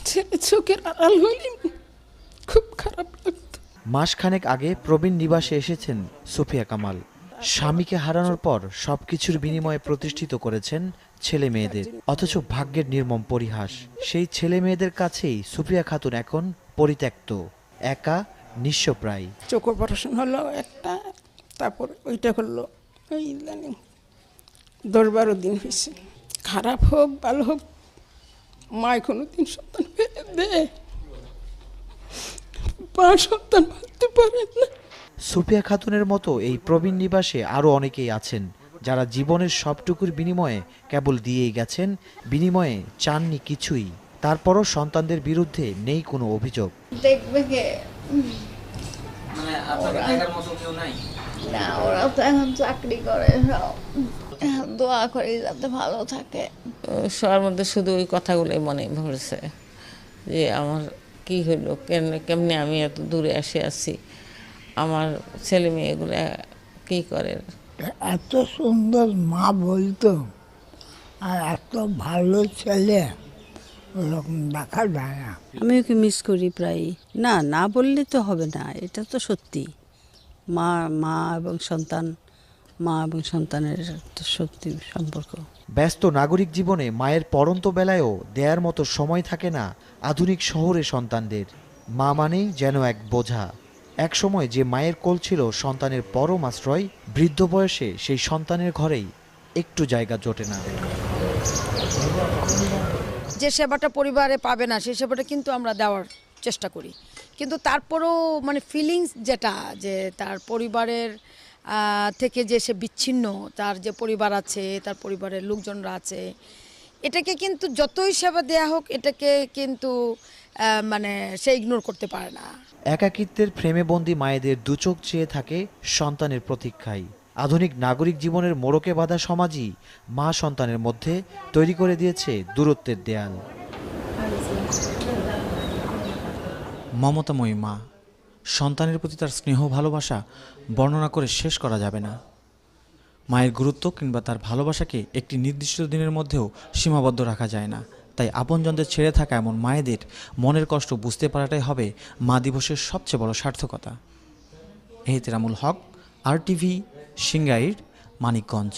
ছেলে চোখের আড়াল হইলে খুব খারাপ লাগতো। মাসখানেক আগে প্রবীণ নিবাসে এসেছেন সুফিয়া কামাল। স্বামীকে হারানোর পর সবকিছুর বিনিময়ে প্রতিষ্ঠিত করেছেন ছেলে মেয়েদের, অথচ ভাগ্যের নির্মম পরিহাস। সেই ছেলে মেয়েদের কাছেই সুফিয়া খাতুন এখন পরিত্যক্ত, একা, নিঃস্বপ্রায়। চোখ অপারেশন হলো একটা, তারপর ওইটা হলো ওই ইদানিং 10-12 দিন হয়েছে। খারাপ হোক ভালো হোক, মা কোনো 3 সন্তান ফেলে দেয়, 5 সন্তান ভাবতে পারে না। সুফিয়া খাতুনের মতো এই প্রবীণ নিবাসে আরও অনেকেই আছেন যারা জীবনের সবটুকুর বিনিময়ে কেবল দিয়েই গেছেন, বিনিময়ে চাননি কিছুই। তারপরও সন্তানদের বিরুদ্ধে নেই কোনো অভিযোগ। দেখবে কে? মানে আপনাকে দেখার মতো কেউ নাই? না, ওরা তো এখন চাকরি করে সব। এখন দোয়া করি যাতে ভালো থাকে। সবার মধ্যে শুধু ওই কথাগুলোই মনে পড়ছে যে আমার কি হলো, কেমনে আমি এত দূরে এসে আছি, আমার ছেলে মেয়েগুলো কী করে। এত সুন্দর মা বলতো, আর এত ভালো ছেলে, ওরকম দেখা যায় না। আমি ওকে মিস করি প্রায়। না না বললে তো হবে না, এটা তো সত্যি। মা মা এবং সন্তান, মা এবং সন্তানের তো সত্যি সম্পর্ক। ব্যস্ত নাগরিক জীবনে মায়ের পড়ন্ত বেলায়ও দেয়ার মতো সময় থাকে না আধুনিক শহরে সন্তানদের। মা মানেই যেন এক বোঝা। এক সময় যে মায়ের কোল ছিল সন্তানের পরম আশ্রয়, বৃদ্ধ বয়সে সেই সন্তানের ঘরেই একটু জায়গা জোটে না। যে সেবাটা পরিবারে পাবে না, সেই সেবাটা কিন্তু আমরা দেওয়ার চেষ্টা করি, কিন্তু তারপরেও মানে ফিলিংস যেটা, যে তার পরিবারের থেকে যে সে বিচ্ছিন্ন, তার যে পরিবার আছে, তার পরিবারের লোকজনরা আছে, এটাকে কিন্তু যতই সেবা দেয়া হোক, এটাকে কিন্তু মানে সে ইগনোর করতে পারে না। একাকিত্বের ফ্রেমে বন্দি মায়েদের দুচোখ চেয়ে থাকে সন্তানের প্রতীক্ষায়। আধুনিক নাগরিক জীবনের মোড়কে বাঁধা সমাজই মা সন্তানের মধ্যে তৈরি করে দিয়েছে দূরত্বের দেয়াল। মমতাময়ী মা, সন্তানের প্রতি তার স্নেহ ভালোবাসা বর্ণনা করে শেষ করা যাবে না। মায়ের গুরুত্ব কিংবা তার ভালোবাসাকে একটি নির্দিষ্ট দিনের মধ্যেও সীমাবদ্ধ রাখা যায় না। তাই আপনজনদের ছেড়ে থাকা এমন মায়েদের মনের কষ্ট বুঝতে পারাটাই হবে মা দিবসের সবচেয়ে বড় সার্থকতা। এহতেরামুল হক, RTV, সিংগাইর, মানিকগঞ্জ।